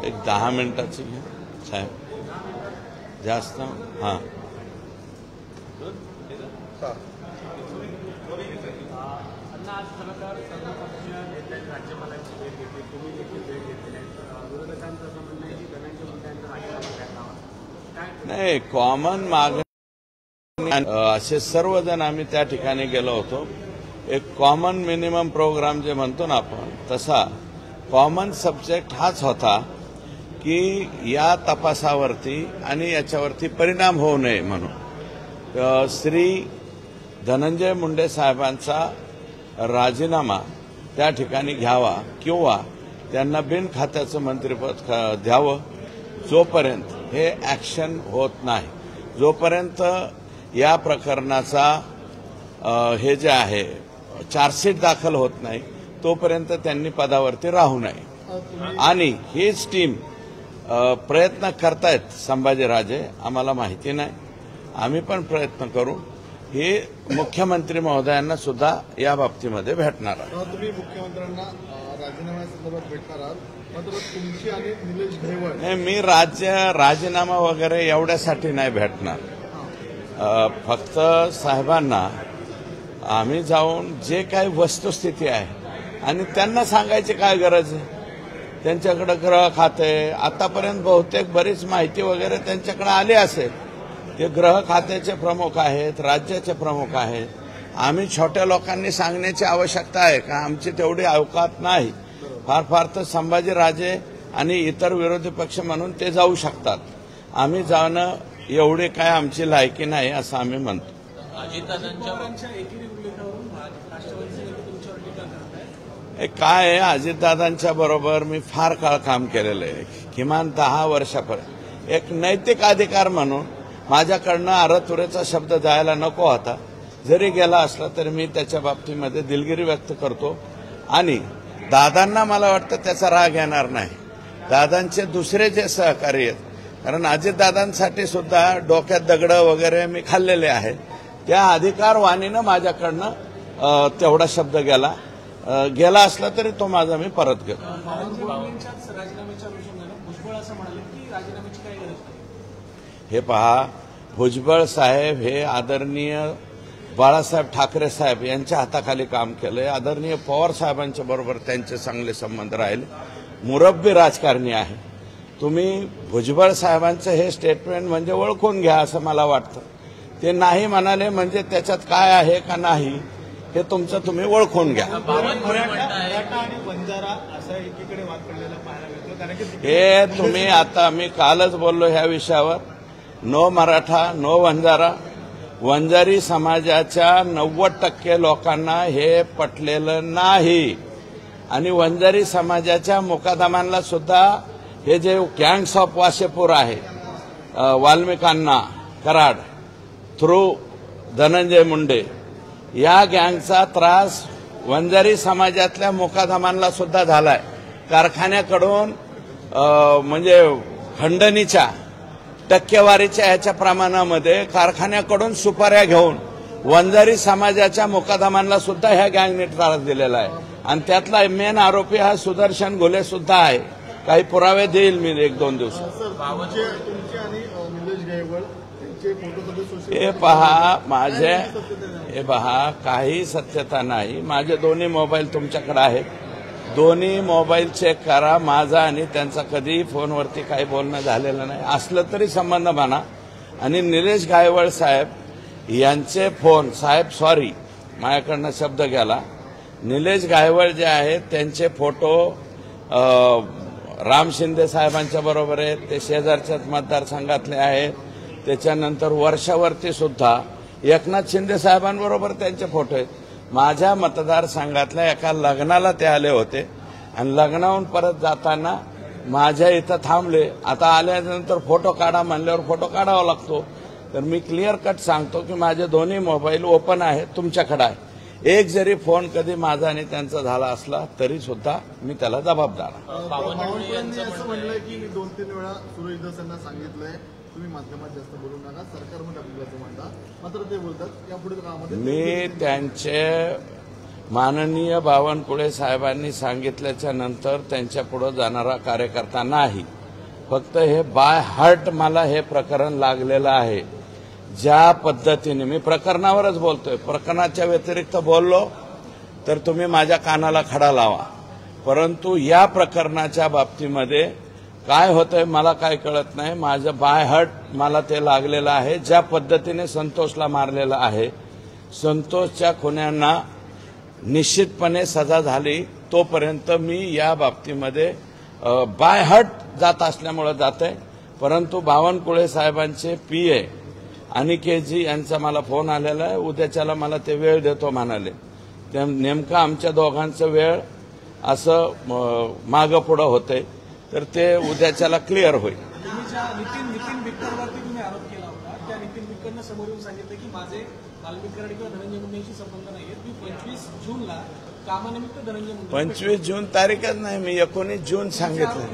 एक 10 मिनिटाची घ्या साहेब, जास्त हां. नाही, कॉमन मागणी असे सर्वजण आम्ही त्या ठिकाणी गेलो होतो. एक कॉमन मिनिमम प्रोग्राम जे म्हणतो ना आपण, तसा कॉमन सब्जेक्ट हाच होता की या तपासावरती आणि याच्यावरती परिणाम होऊ नये म्हणून श्री धनंजय मुंडे साहेबांचा राजीनामा त्या ठिकाणी घ्यावा किंवा त्यांना बिनखात्याचं मंत्रिपद द्यावं. जोपर्यंत हे ॲक्शन होत नाही, जोपर्यंत या प्रकरणाचा हे जे आहे चार्जशीट दाखल होत नाही, तोपर्यंत त्यांनी पदावरती राहू नये. आणि हीच टीम प्रयत्न करतायत संभाजीराजे, आम्हाला माहिती नाही, आम्ही पण प्रयत्न करू. हे मुख्यमंत्री महोदयांना सुद्धा या बाबतीमध्ये भेटणार आहे. तुम्ही मुख्यमंत्र्यांना राजीनाम्यासंदर्भात भेटणार आहात, मात्र तुमची आणि निलेश घायवळ नाही, मी राजीनामा वगैरे एवढ्यासाठी नाही भेटणार. फक्त साहेबांना आम्ही जाऊन जे काही वस्तुस्थिती आहे आणि त्यांना सांगायची काय गरज आहे. त्यांच्याकडे गृह खाते आतापर्यंत बहुतेक बरीच माहिती वगैरे त्यांच्याकडे आली असेल. ते गृह खात्याचे प्रमुख आहेत, राज्याचे प्रमुख आहेत. आम्ही छोट्या लोकांनी सांगण्याची आवश्यकता आहे का? आमची तेवढी अवकात नाही. फार फार तर संभाजीराजे आणि इतर विरोधी पक्ष म्हणून ते जाऊ शकतात. आम्ही जाणं एवढी काय आमची लायकी नाही असं आम्ही म्हणतो. काय आहे, अजितदादांच्या बरोबर मी फार काळ काम केलेलं आहे, किमान 10 वर्षापर्यंत. एक नैतिक अधिकार म्हणून माझ्याकडनं आरतुरेचा शब्द जायला नको होता. जरी गेला असला तरी मी त्याच्या बाबतीमध्ये दिलगिरी व्यक्त करतो. आणि दादांना मला वाटतं त्याचा राग येणार नाही. दादांचे दुसरे जे सहकारी आहेत, कारण अजितदादांसाठी सुद्धा डोक्यात दगडं वगैरे मी खाल्लेले आहेत, त्या अधिकारवाणीनं माझ्याकडनं तेवढा शब्द गेला असला तरी तो माझा मी परत घेतो. हे पहा, भुजबळ साहेब हे आदरणीय बाळासाहेब ठाकरे साहेब यांच्या हाताखाली काम केलंय. आदरणीय पवार साहेबांच्या बरोबर त्यांचे चांगले संबंध राहिले. मुरब्बी राजकारणी आहे. तुम्ही भुजबळ साहेबांचं हे स्टेटमेंट म्हणजे ओळखून घ्या असं मला वाटतं. ते नाही म्हणाले म्हणजे त्याच्यात काय आहे का नाही हे तुमचं तुम्ही ओळखून घ्या. हे तुम्ही आता मी कालच बोललो ह्या विषयावर. No Maratha no Vanjara. वंजारी समाजाच्या 90% लोकांना हे पटलेलं नाही. आणि वंजारी समाजाच्या मुकादमांना सुद्धा हे जे गँग्स ऑफ वाशेपूर आहे, वाल्मिकांना कराड थ्रू धनंजय मुंडे, या गँगचा त्रास वंजारी समाजातल्या मुकादमांना सुद्धा झालाय. कारखान्याकडून म्हणजे खंडणीच्या टक्केवारीच्या ह्याच्या प्रमाणामध्ये कारखान्याकडून सुपाऱ्या घेऊन वंजारी समाजाच्या मुकादमांना सुद्धा ह्या गँगने त्रास दिलेला आहे. आणि त्यातला मेन आरोपी हा सुदर्शन घुले सुद्धा आहे. काही पुरावे देईल मी 1-2 दिवसात. हे पहा काही सत्यता नाही. माझे दोन्ही मोबाईल तुमच्याकडे आहेत. दोन्ही मोबाईल चेक करा. माझा आणि त्यांचा कधीही फोनवरती काही बोलणं झालेलं नाही. असलं तरी संबंध म्हणा. आणि निलेश घायवळ साहेब यांचे फोन, साहेब सॉरी माझ्याकडनं शब्द गेला. निलेश घायवळ जे आहेत त्यांचे फोटो राम शिंदे साहेबांच्या बरोबर आहेत. ते शेजारच्याच मतदारसंघातले आहेत. त्याच्यानंतर वर्षावरती सुद्धा एकनाथ शिंदे साहेबांबरोबर त्यांचे फोटो आहेत. माझ्या मतदारसंघातल्या एका लग्नाला ते आले होते आणि लग्नाहून परत जाताना माझ्या इथं थांबले. आता आल्यानंतर फोटो काढा म्हणल्यावर फोटो काढावा लागतो. तर मी क्लिअर कट सांगतो की माझे दोन्ही मोबाईल ओपन आहेत, तुमच्याकडे आहे. एक जरी फोन कधी माझा आणि त्यांचा झाला असला तरी सुद्धा मी त्याला जबाबदार आहे. बावनकुळेंनी असं म्हणलंय की मी 2-3 वेळा सुरेश धस यांना सांगितलंय तुम्ही माध्यमात जास्त बोलू नका, सरकारमध्ये आपल्याला म्हणता, मात्र ते बोलतात यापुढील कामामध्ये मी त्यांचे माननीय बावनकुळे साहेबांनी सांगितल्याच्या नंतर त्यांच्या पुढे जाणारा कार्यकर्ता नाही. फक्त हे बाय हार्ट मला हे प्रकरण लागलेलं आहे. ज्या पद्धतीने मी प्रकरणावरच बोलतोय, प्रकरणाच्या व्यतिरिक्त बोललो तर तुम्ही माझ्या कानाला खडा लावा. परंतु या प्रकरणाच्या बाबतीमध्ये काय होतंय मला काय कळत नाही. माझं बाय हार्ट मला ते लागलेलं आहे. ज्या पद्धतीने संतोषला मारलेलं आहे, संतोषच्या खुन्यांना निश्चितपणे सजा झाली तोपर्यंत मी या बाबतीमध्ये बाय हार्ट जात असल्यामुळे जाते. परंतु बावनकुळे साहेबांचे PA अनिकेतजी यांचा मला फोन आलेला आहे. उद्याच्याला मला ते वेळ देतो म्हणाले. नेमकं आमच्या दोघांचं वेळ असं मागं पुढं होते, तर ते उद्याच्याला क्लिअर होईल. तुम्ही ज्या नितीन बिक्करवरती तुम्ही आरोप केला होता, त्या नितीन बिक्करनं समोर येऊन सांगितलं की माझे वाल्मिक कराड किंवा धनंजय मुंडेंशी संबंध नाहीयेत. मी 25 जूनला कामानिमित्त धनंजय मुंडे 25 जून तारीखच नाही, मी 19 जून सांगितलं.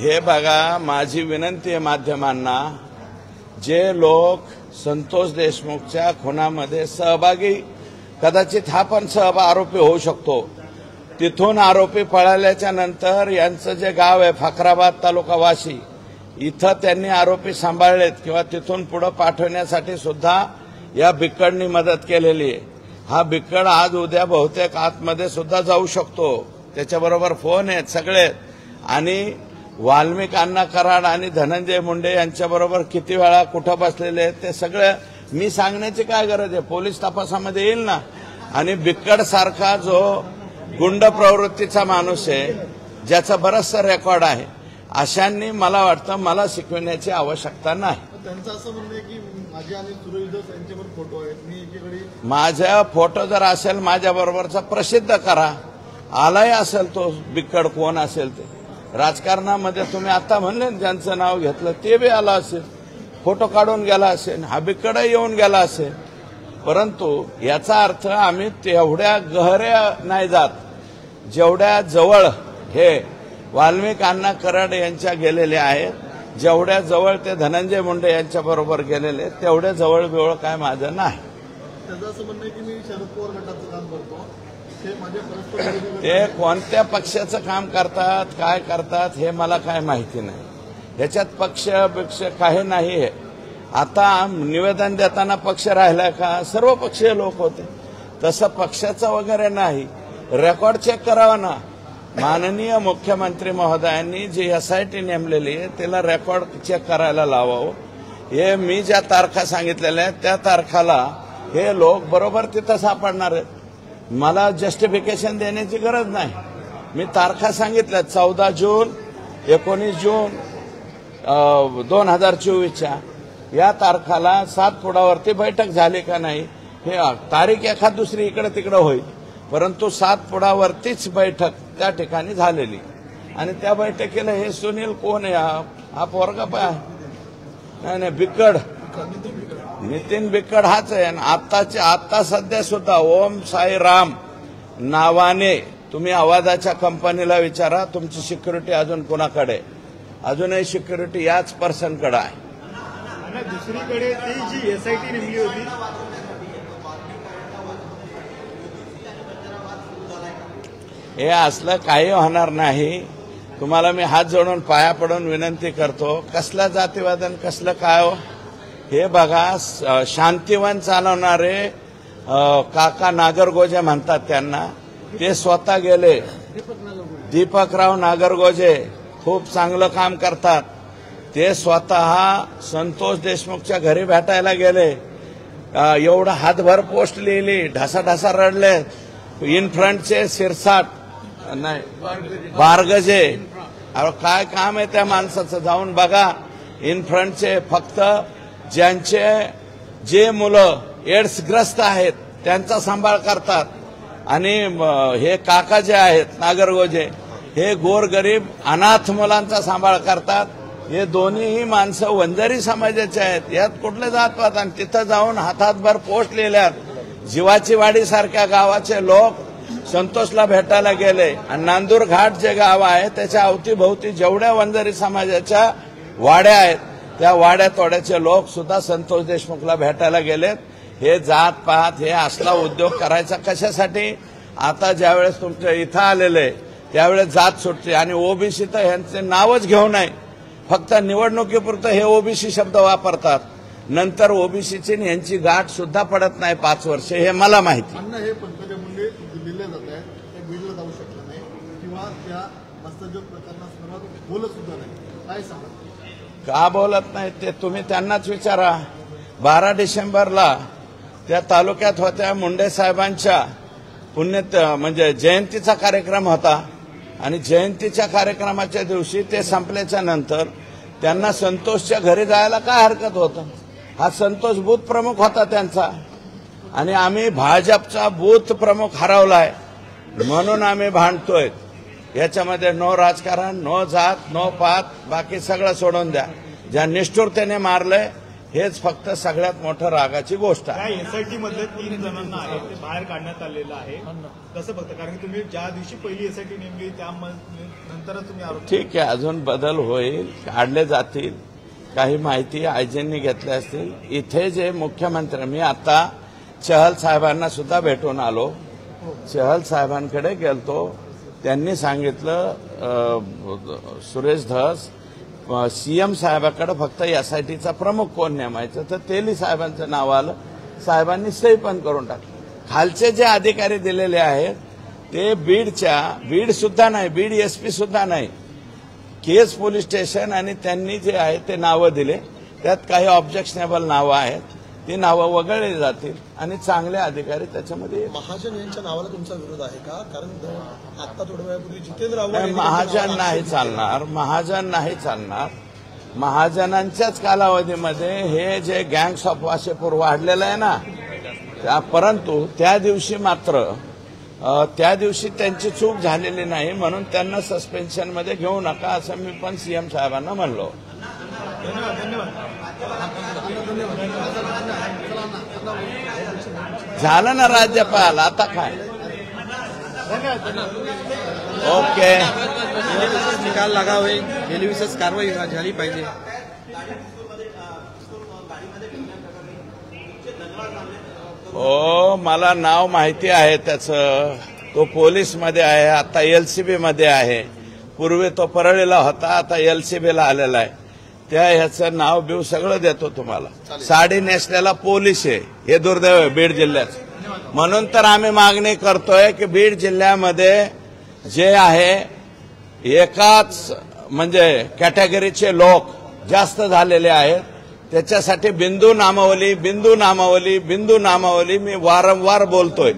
हे बघा, माझी विनंती आहे माध्यमांना, जे लोक संतोष देशमुखच्या खुनामध्ये सहभागी, कदाचित हा पण आरोपी होऊ शकतो, तिथून आरोपी पळाल्याच्या नंतर यांचं जे गाव आहे फकराबाद तालुका वाशी, इथं त्यांनी आरोपी सांभाळलेत किंवा तिथून पुढे पाठवण्यासाठी सुद्धा या बिक्कडनी मदत केलेली आहे. हा बिक्कड आज उद्या बहुतेक आतमध्ये सुद्धा जाऊ शकतो. त्याच्याबरोबर फोन आहेत सगळे. आणि वाल्मिक अण्णा कराड आणि धनंजय मुंडे यांच्याबरोबर किती वेळा कुठं बसलेले आहेत ते सगळं मी सांगण्याची काय गरज आहे, पोलीस तपासामध्ये येईल ना. आणि बिक्कड सारखा जो गुंड प्रवृत्तीचा माणूस आहे, ज्याचा बरचसा रेकॉर्ड आहे, अशांनी मला वाटतं मला शिकवण्याची आवश्यकता नाही. त्यांचं असं म्हणणं आहे की माझे आणि सुरेश धस यांच्यावर फोटो आहेत, मी एकीकडे माझा फोटो जर असेल माझ्याबरोबरचा प्रसिद्ध करा. आलाही असेल तो बिक्कड कोण असेल ते. राजकारणामध्ये तुम्ही आता म्हणले ज्यांचं नाव घेतलं ते बी आला असेल, फोटो काढून गेला असेल, हा बिक्कडही येऊन गेला असेल. परंतु याचा अर्थ आम्ही तेवढ्या गहऱ्या नाही जात जेवढ्या जवळ हे वाल्मिक अण्णा कराड यांच्या गेलेले आहेत, जेवढ्या जवळ ते धनंजय मुंडे यांच्याबरोबर गेलेले तेवढ्या जवळ बिवळ काय माझं नाही. त्याचं असं म्हणणं आहे की मी शरद पवार गटाचं काम करतो, ते माझे परस्पर ते कोणत्या पक्षाचं काम करतात काय करतात हे मला काय माहिती नाही. ह्याच्यात पक्ष काही नाही आहे. आता निवेदन देताना पक्ष राहिला का, सर्व पक्षीय लोक होते, तसं पक्षाचं वगैरे नाही. रेकॉर्ड चेक करावा ना. माननीय मुख्यमंत्री महोदयांनी जी SIT नेमलेली आहे त्याला रेकॉर्ड चेक करायला लावावं. हे मी ज्या तारखा सांगितलेल्या आहेत त्या तारखाला हे लोक बरोबर तिथं सापडणार आहेत. मला जस्टिफिकेशन देण्याची गरज नाही. मी तारखा सांगितल्या 14 जून 19 जून 2024च्या या तारखाला सातपुडावरती बैठक झाली का नाही हे तारीख एखाद दुसरी इकडे तिकडे होईल, परंतु सातपुडावरतीच बैठक त्या ठिकाणी झालेली. आणि त्या बैठकीला हे सुनील कोण आहे, हा पोरगा पाय नाही बिक्कड, नितीन बिक्कड हाच आहे. आणि आता सध्या सुद्धा ओम साई राम नावाने तुम्ही आवाजाच्या कंपनीला विचारा, तुमची सिक्युरिटी अजून कोणाकडे, अजूनही सिक्युरिटी याच पर्सनकडे आहे. दुसरीकडे ती जी SIT नेमली होती हे असलं काही होणार नाही. तुम्हाला मी हात जोडून पाया पडून विनंती करतो, कसलं जातीवादन कसलं काय हो हे बघा. शांतिवन चालवणारे काका नागरगोजे म्हणतात त्यांना, ते स्वतः गेले. दीपकराव नागरगोजे खूप चांगलं काम करतात. ते स्वतः संतोष देशमुखच्या घरी भेटायला गेले. एवढं हातभर पोस्ट लिहिली, ढासाढासा रडले. इन फ्रंटचे सिरसाट नाही बारगजे, काय काम आहे त्या माणसाचं, जाऊन बघा. इन फ्रंटचे फक्त जे मुलं एड्सग्रस्त आहेत त्यांचा सांभाळ करतात. आणि हे काका जे आहेत नागरगोजे, हे गोरगरीब अनाथ मुलांचा सांभाळ करतात. हे दोन्हीही माणसं वंजारी समाजाचे आहेत. यात कुठले जात-पात. आणि तिथं जाऊन हातातभर पोस्ट लिहिल्यात. जीवाची वाडी सारख्या गावाचे लोक संतोषला भेटायला गेले आणि नांदूर घाट जे गाव आहे त्याच्या अवतीभोवती जेवढ्या वंजारी समाजाच्या वाड्या आहेत त्या वाड्या तोड्याचे लोक सुद्धा संतोष देशमुखला भेटायला गेलेत. हे जात पात हे असला उद्योग करायचा कशासाठी? आता ज्यावेळेस तुमच्या इथं आलेले त्यावेळेस जात सुटते आणि ओबीसी तर ह्यांचे नावच घेऊ नये. फक्त निवडणुकीपुरतं हे ओबीसी शब्द वापरतात. नंतर ओबीसीची यांची गाठ सुद्धा पडत नाही 5 वर्ष. हे मला माहिती. अन्न हे पंकजा मुंडे दिल्लीला जात आहे ते बीडला जाऊ शकलं नाही किंवा त्या मत्स्योद्योग प्रकरणासंदर्भात बोलत सुद्धा नाही. काय सांगा? का बोलत नाही ते तुम्ही त्यांनाच विचारा. 12 डिसेंबरला त्या तालुक्यात होत्या मुंडे साहेबांच्या म्हणजे जयंतीचा कार्यक्रम होता आणि जयंतीच्या कार्यक्रमाच्या दिवशी ते संपल्याच्या नंतर त्यांना संतोषच्या घरी जायला काय हरकत होतं? हा संतोष बूथ प्रमुख होता त्यांचा आणि आम्ही भाजपचा बूथ प्रमुख हरवलाय म्हणून आम्ही भांडतोय. याच्यामध्ये नो राजकारण, नो जात, नो पात, बाकी सगळं सोडून द्या. ज्या निष्ठुरतेने मारलंय हेच फक्त सगळ्यात मोठं रागाची गोष्ट आहे. एसआयटी मधले 3 जणांना आहे ते बाहेर काढण्यात आलेलं आहे. कसं बघता? कारण की तुम्ही ज्या दिवशी पहिली एसआयटी नेमली त्यानंतरच तुम्ही आरोप. ठीक आहे, अजून बदल होईल, काढले जातील. काही माहिती आयजींनी घेतल्या असतील. इथे जे मुख्यमंत्री, मी आता चहल साहेबांना सुद्धा भेटून आलो. चहल साहेबांकडे गेलतो. त्यांनी सांगितलं सुरेश धस सीएम साहेबांकडे फक्त एसआयटीचा प्रमुख कोण नेमायचं, तर तेली साहेबांचं नाव आलं. साहेबांनी सही पण करून टाकली. खालचे जे अधिकारी दिलेले आहेत ते बीड सुद्धा नाही, बीड एसपी सुद्धा नाही, केज पोलीस स्टेशन आणि त्यांनी जे आहे ते नावं दिले. त्यात काही ऑब्जेक्शनेबल नावं आहेत, ती नावं वगळली जातील आणि चांगले अधिकारी त्याच्यामध्ये. महाजन यांच्या नावाला तुमचा विरोध आहे का? कारण आता थोड्या वेळापूर्वी जितेंद्र आव्हाड महाजन नाही चालणार, महाजन नाही चालणार. महाजनांच्याच कालावधीमध्ये हे जे गँग्स ऑफ वासेपूर वाढलेलं आहे ना, परंतु त्या दिवशी मात्र त्या दिवशी त्यांची चूक झालेली नाही म्हणून त्यांना सस्पेन्शनमध्ये घेऊ नका असं मी पण सीएम साहेबांना म्हणलो. झालं ना राज्यपाल, आता काय. ओके, निकाल लागावे, गेली विशेष कारवाई झाली पाहिजे. हो, मला नाव माहिती आहे त्याचं. तो पोलीसमध्ये आहे, आता एलसीबी मध्ये आहे. पूर्वी तो परळीला होता, आता एलसीबीला आलेला आहे. त्या ह्याचं नाव बिव सगळं देतो तुम्हाला. साडी नेसलेला पोलीस आहे, हे दुर्दैव आहे बीड जिल्ह्याचं. म्हणून तर आम्ही मागणी करतोय की बीड जिल्ह्यामध्ये जे आहे एकाच म्हणजे कॅटेगरीचे लोक जास्त झालेले आहेत, त्याच्यासाठी बिंदू नामावली मी वारंवार बोलतोय.